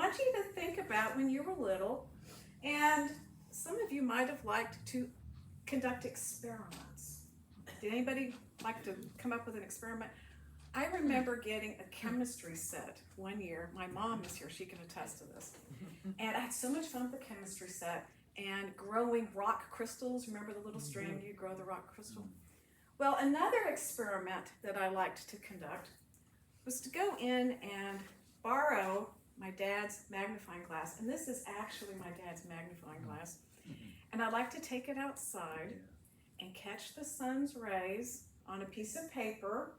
want you to think about when you were little, and some of you might have liked to conduct experiments. Did anybody like to come up with an experiment? I remember getting a chemistry set one year. My mom is here, she can attest to this. And I had so much fun with the chemistry set and growing rock crystals. Remember the little string, you grow the rock crystal? Well, another experiment that I liked to conduct was to go in and borrow my dad's magnifying glass. And this is actually my dad's magnifying glass. And I like to take it outside and catch the sun's rays on a piece of paper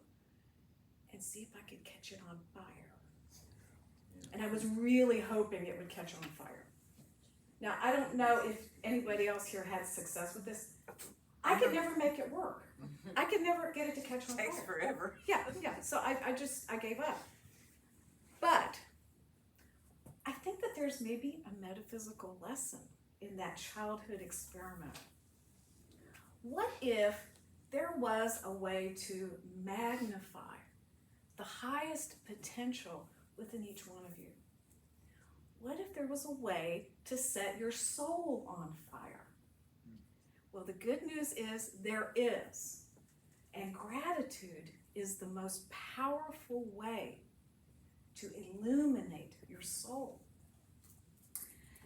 and see if I could catch it on fire. And I was really hoping it would catch on fire. Now, I don't know if anybody else here had success with this. I could never make it work. I could never get it to catch on fire. Takes forever. Yeah. So I gave up. But I think that there's maybe a metaphysical lesson in that childhood experiment. What if there was a way to magnify the highest potential within each one of you? What if there was a way to set your soul on fire? Well, the good news is there is. And gratitude is the most powerful way to illuminate your soul.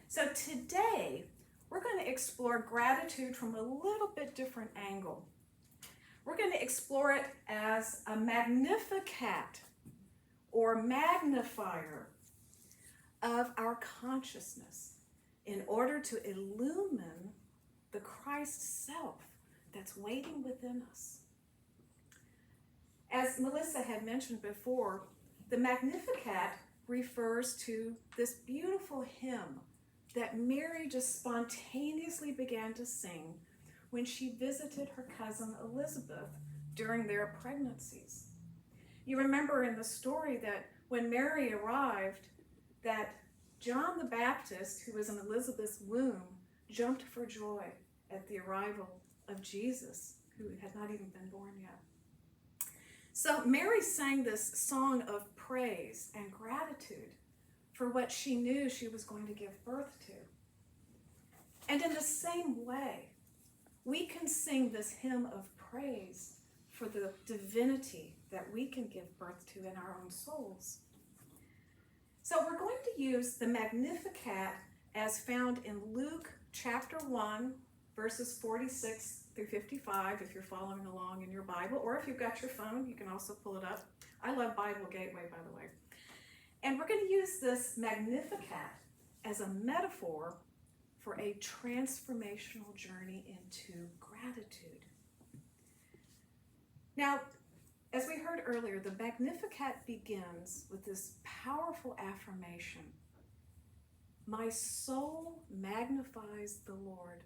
So today, we're going to explore gratitude from a little bit different angle. We're going to explore it as a magnificat or magnifier of our consciousness in order to illumine the Christ self that's waiting within us. As Melissa had mentioned before, the Magnificat refers to this beautiful hymn that Mary just spontaneously began to sing when she visited her cousin Elizabeth during their pregnancies. You remember in the story that when Mary arrived, that John the Baptist, who was in Elizabeth's womb, jumped for joy at the arrival of Jesus, who had not even been born yet. So Mary sang this song of praise and gratitude for what she knew she was going to give birth to. And in the same way, we can sing this hymn of praise for the divinity that we can give birth to in our own souls. So we're going to use the Magnificat as found in Luke chapter 1, verses 46 through 55, if you're following along in your Bible, or if you've got your phone, you can also pull it up. I love Bible Gateway, by the way. And we're going to use this Magnificat as a metaphor for a transformational journey into gratitude. Now, as we heard earlier, the Magnificat begins with this powerful affirmation. My soul magnifies the Lord.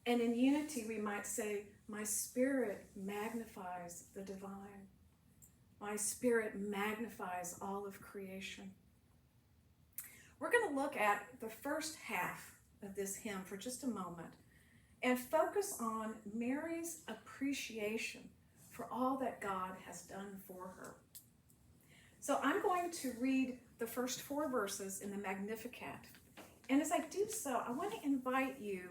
And in unity, we might say, my spirit magnifies the divine. My spirit magnifies all of creation. We're going to look at the first half of this hymn for just a moment and focus on Mary's appreciation for all that God has done for her. So I'm going to read the first 4 verses in the Magnificat. And as I do so, I want to invite you,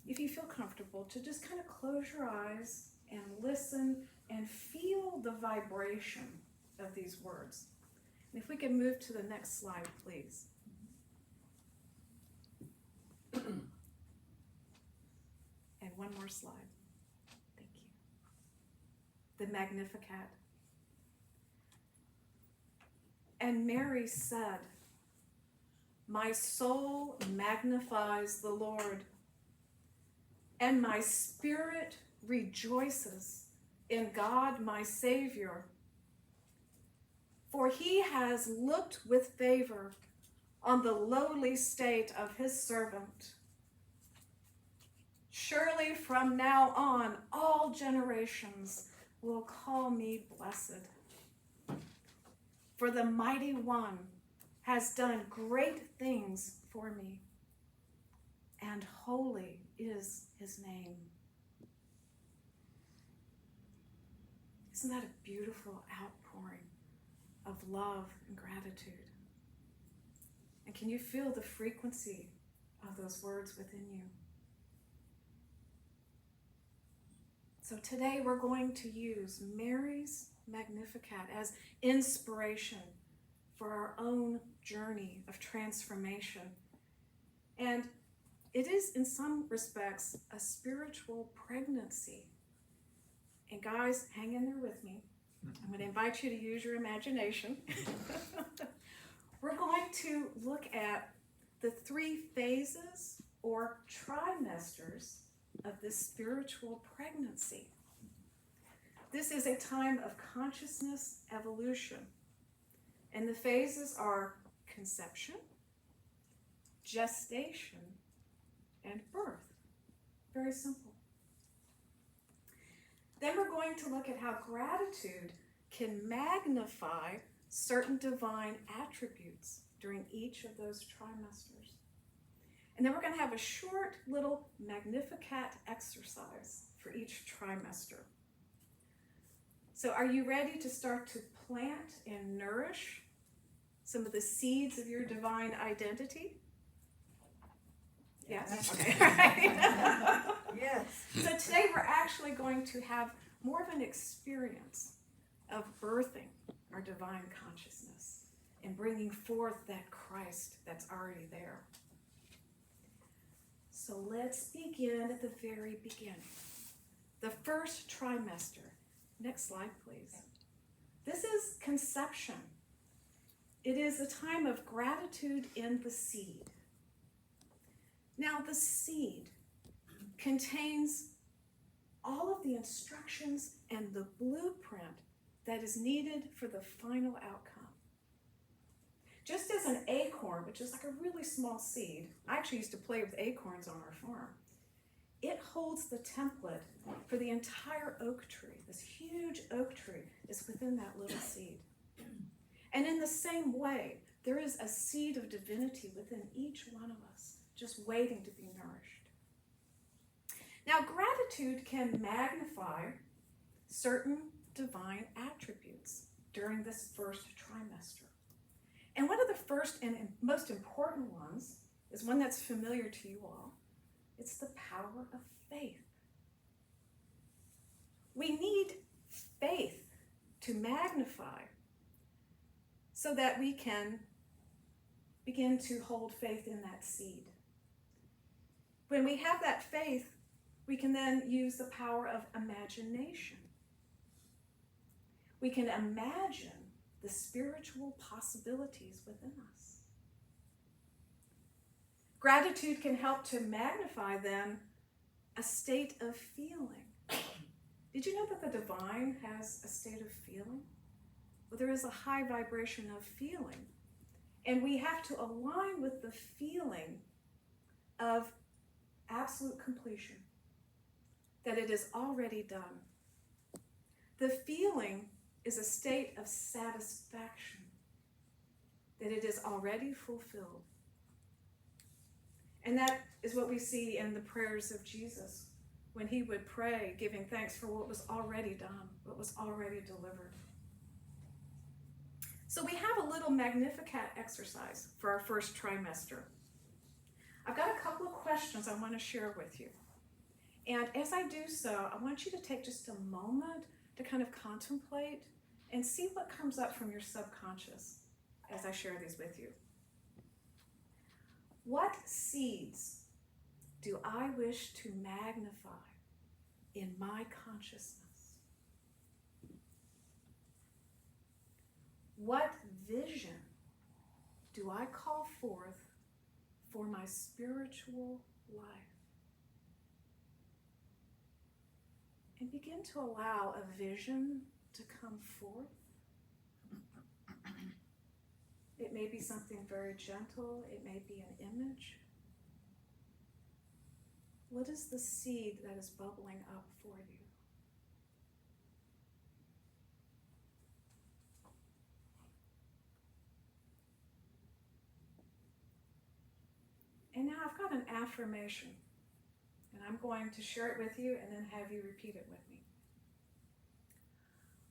if you feel comfortable, to just kind of close your eyes and listen and feel the vibration of these words. And if we can move to the next slide, please. And one more slide. Thank you. The Magnificat. And Mary said, my soul magnifies the Lord, and my spirit rejoices in God my Savior. For he has looked with favor on the lowly state of his servant. Surely from now on, all generations will call me blessed. For the Mighty One has done great things for me, and holy is his name. Isn't that a beautiful outpouring of love and gratitude? And can you feel the frequency of those words within you? So today we're going to use Mary's Magnificat as inspiration for our own journey of transformation. And it is, in some respects, a spiritual pregnancy. And guys, hang in there with me. I'm going to invite you to use your imagination. We're going to look at the 3 phases or trimesters of this spiritual pregnancy. This is a time of consciousness evolution. And the phases are conception, gestation, and birth. Very simple. Then we're going to look at how gratitude can magnify certain divine attributes during each of those trimesters. And then we're going to have a short little Magnificat exercise for each trimester. So are you ready to start to plant and nourish some of the seeds of your divine identity? Yes? Okay. Yes. So today we're actually going to have more of an experience of birthing our divine consciousness and bringing forth that Christ that's already there. So let's begin at the very beginning. The first trimester. Next slide, please. This is conception. It is a time of gratitude in the seed. Now, the seed contains all of the instructions and the blueprint that is needed for the final outcome. Just as an acorn, which is like a really small seed, I actually used to play with acorns on our farm. It holds the template for the entire oak tree. This huge oak tree is within that little seed. And in the same way, there is a seed of divinity within each one of us, just waiting to be nourished. Now, gratitude can magnify certain divine attributes during this first trimester. And one of the first and most important ones is one that's familiar to you all. It's the power of faith. We need faith to magnify so that we can begin to hold faith in that seed. When we have that faith, we can then use the power of imagination. We can imagine the spiritual possibilities within us. Gratitude can help to magnify then a state of feeling. Did you know that the divine has a state of feeling? Well, there is a high vibration of feeling. And we have to align with the feeling of absolute completion, that it is already done. The feeling is a state of satisfaction, that it is already fulfilled. And that is what we see in the prayers of Jesus when he would pray, giving thanks for what was already done, what was already delivered. So we have a little Magnificat exercise for our first trimester. I've got a couple of questions I want to share with you. And as I do so, I want you to take just a moment to kind of contemplate and see what comes up from your subconscious as I share these with you. What seeds do I wish to magnify in my consciousness? What vision do I call forth for my spiritual life? And begin to allow a vision to come forth. It may be something very gentle. It may be an image. What is the seed that is bubbling up for you? And now I've got an affirmation, and I'm going to share it with you and then have you repeat it with me.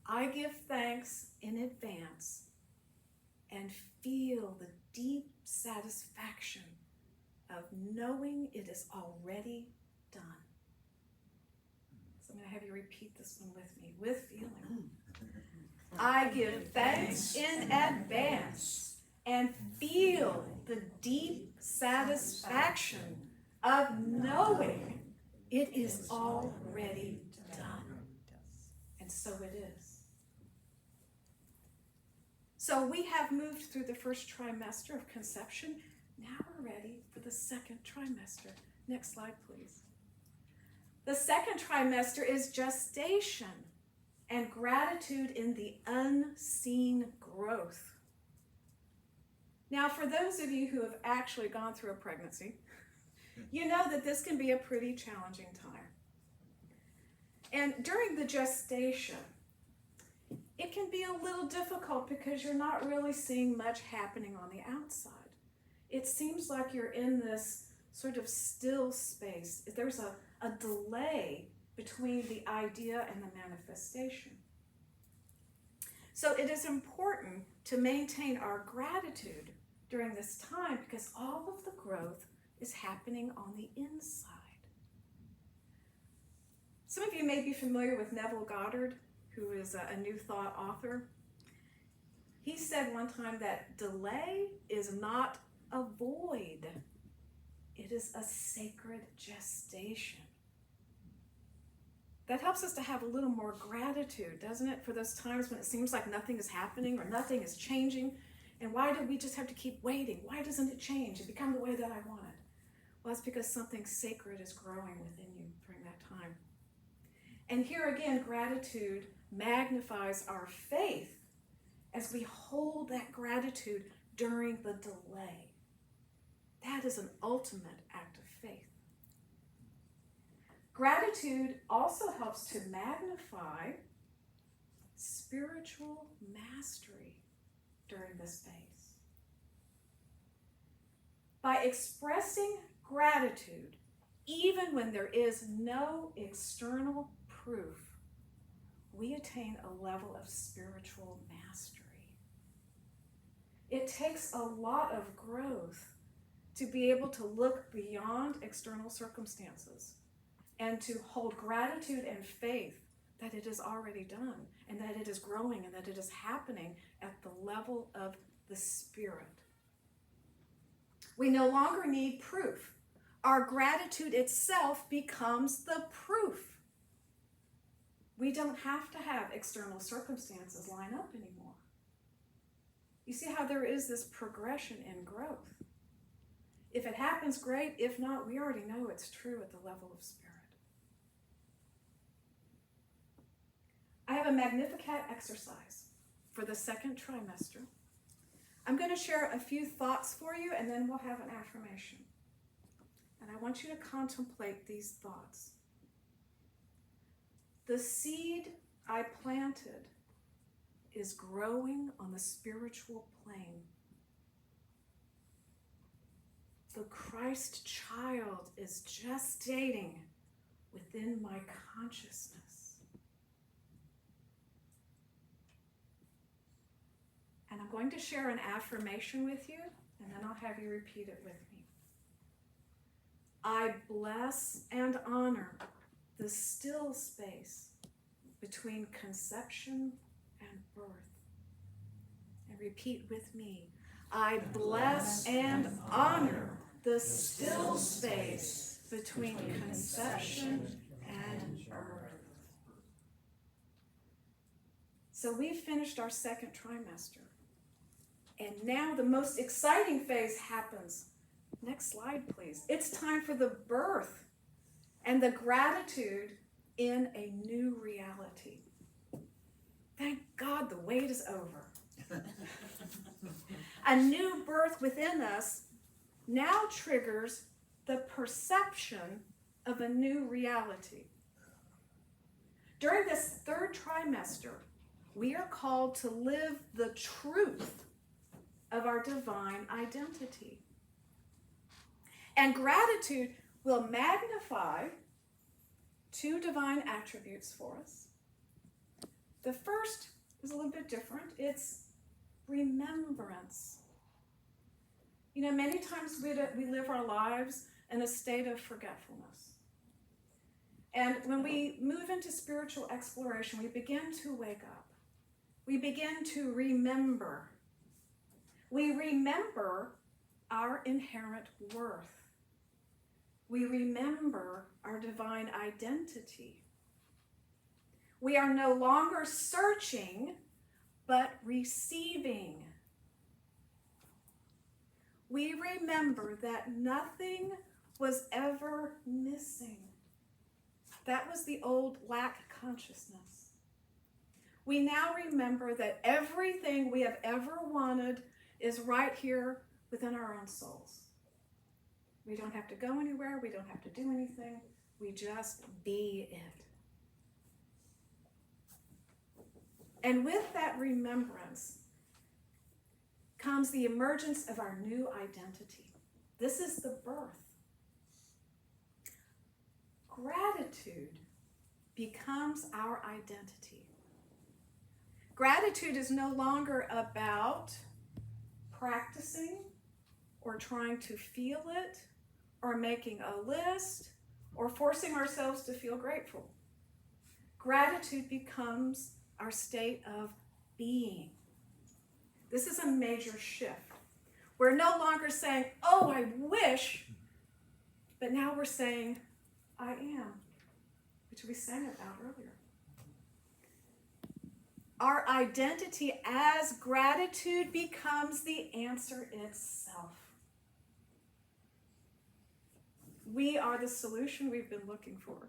I give thanks in advance and feel the deep satisfaction of knowing it is already done. So I'm going to have you repeat this one with me, with feeling. I give thanks in advance and feel the deep satisfaction of knowing it is already done. And so it is. So we have moved through the first trimester of conception. Now we're ready for the second trimester. Next slide, please. The second trimester is gestation and gratitude in the unseen growth. Now, for those of you who have actually gone through a pregnancy, you know that this can be a pretty challenging time. And during the gestation, it can be a little difficult because you're not really seeing much happening on the outside. It seems like you're in this sort of still space. There's a delay between the idea and the manifestation. So it is important to maintain our gratitude during this time because all of the growth is happening on the inside. Some of you may be familiar with Neville Goddard, who is a New Thought author. He said one time that delay is not a void. It is a sacred gestation. That helps us to have a little more gratitude, doesn't it, for those times when it seems like nothing is happening or nothing is changing. And why do we just have to keep waiting? Why doesn't it change and become the way that I want it? Well, it's because something sacred is growing within you during that time. And here again, gratitude magnifies our faith as we hold that gratitude during the delay. That is an ultimate act of faith. Gratitude also helps to magnify spiritual mastery during this phase. By expressing gratitude, even when there is no external proof, we attain a level of spiritual mastery. It takes a lot of growth to be able to look beyond external circumstances and to hold gratitude and faith that it is already done and that it is growing and that it is happening at the level of the Spirit. We no longer need proof. Our gratitude itself becomes the proof. We don't have to have external circumstances line up anymore. You see how there is this progression in growth. If it happens, great. If not, we already know it's true at the level of Spirit. I have a Magnificat exercise for the second trimester. I'm going to share a few thoughts for you, and then we'll have an affirmation. And I want you to contemplate these thoughts. The seed I planted is growing on the spiritual plane. The Christ child is gestating within my consciousness. And I'm going to share an affirmation with you, and then I'll have you repeat it with me. I bless and honor the still space between conception and birth. And repeat with me. I bless and honor the still space between conception and birth. So we've finished our second trimester. And now the most exciting phase happens. Next slide, please. It's time for the birth and the gratitude in a new reality. Thank God the wait is over. A new birth within us now triggers the perception of a new reality. During this third trimester, we are called to live the truth of our divine identity. And gratitude will magnify two divine attributes for us. The first is a little bit different. It's remembrance. You know, many times we live our lives in a state of forgetfulness. And when we move into spiritual exploration, we begin to wake up. We begin to remember. We remember our inherent worth. We remember our divine identity. We are no longer searching, but receiving. We remember that nothing was ever missing. That was the old lack consciousness. We now remember that everything we have ever wanted is right here within our own souls. We don't have to go anywhere. We don't have to do anything. We just be it. And with that remembrance comes the emergence of our new identity. This is the birth. Gratitude becomes our identity. Gratitude is no longer about practicing or trying to feel it or making a list or forcing ourselves to feel grateful. Gratitude becomes our state of being. This is a major shift. We're no longer saying, oh, I wish, but now we're saying, I am, which we sang about earlier. Our identity as gratitude becomes the answer itself. We are the solution we've been looking for.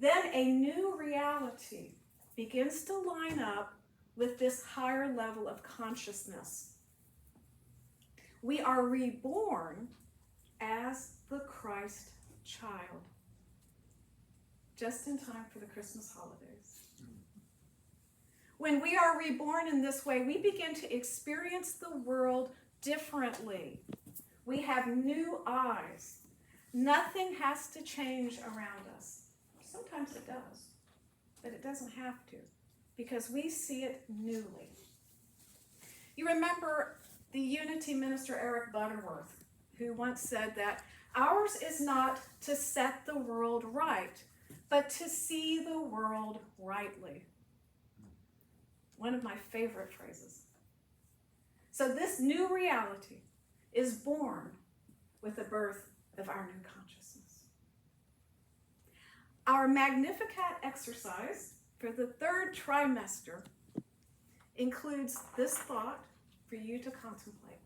Then a new reality begins to line up with this higher level of consciousness. We are reborn as the Christ child, just in time for the Christmas holidays. When we are reborn in this way, we begin to experience the world differently. We have new eyes. Nothing has to change around us. Sometimes it does, but it doesn't have to, because we see it newly. You remember the Unity minister Eric Butterworth, who once said that ours is not to set the world right, but to see the world rightly. One of my favorite phrases. So this new reality is born with the birth of our new consciousness. Our Magnificat exercise for the third trimester includes this thought for you to contemplate.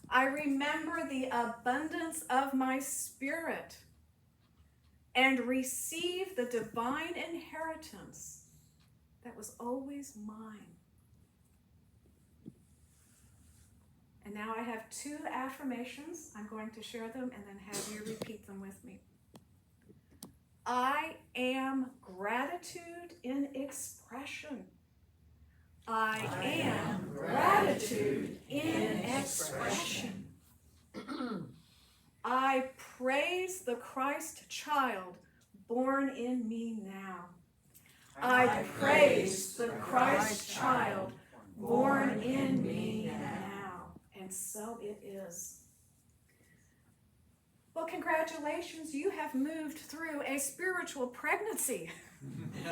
I remember the abundance of my spirit and receive the divine inheritance that was always mine. And now I have 2 affirmations. I'm going to share them and then have you repeat them with me. I am gratitude in expression. I am gratitude in expression. I praise the Christ child born in me now. I praise the Christ child born in me now. And so it is. Well, congratulations, you have moved through a spiritual pregnancy.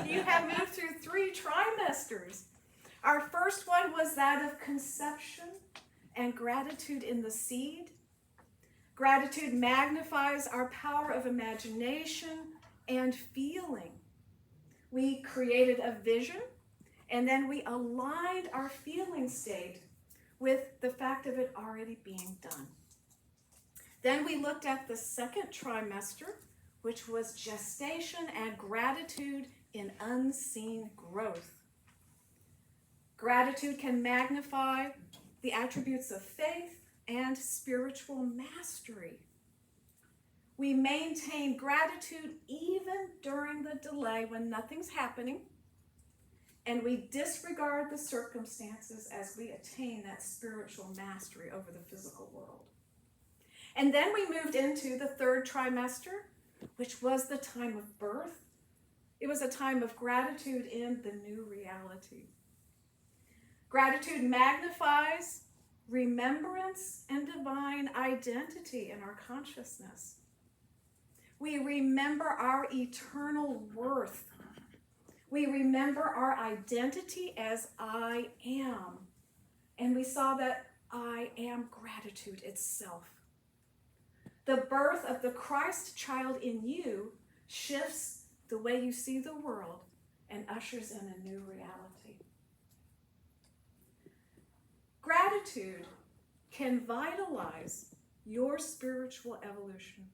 You have moved through 3 trimesters. Our first one was that of conception and gratitude in the seed. Gratitude magnifies our power of imagination and feeling. We created a vision, and then we aligned our feeling state with the fact of it already being done. Then we looked at the second trimester, which was gestation and gratitude in unseen growth. Gratitude can magnify the attributes of faith and spiritual mastery. We maintain gratitude even during the delay when nothing's happening, and we disregard the circumstances as we attain that spiritual mastery over the physical world. And then we moved into the third trimester, which was the time of birth. It was a time of gratitude in the new reality. Gratitude magnifies remembrance and divine identity in our consciousness. We remember our eternal worth. We remember our identity as I am. And we saw that I am gratitude itself. The birth of the Christ child in you shifts the way you see the world and ushers in a new reality. Gratitude can vitalize your spiritual evolution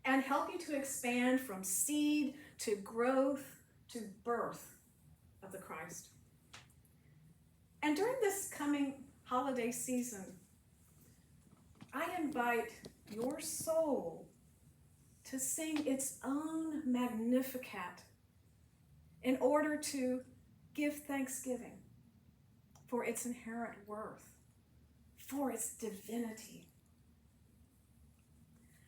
and help you to expand from seed to growth to birth of the Christ. And during this coming holiday season, I invite your soul to sing its own Magnificat in order to give thanksgiving for its inherent worth, for its divinity.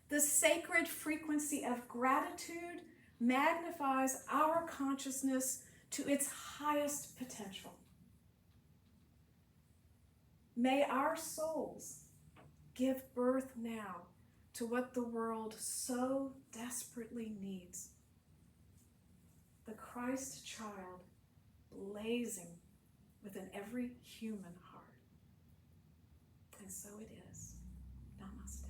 The sacred frequency of gratitude magnifies our consciousness to its highest potential. May our souls give birth now to what the world so desperately needs. The Christ child blazing within every human heart. And so it is. Namaste.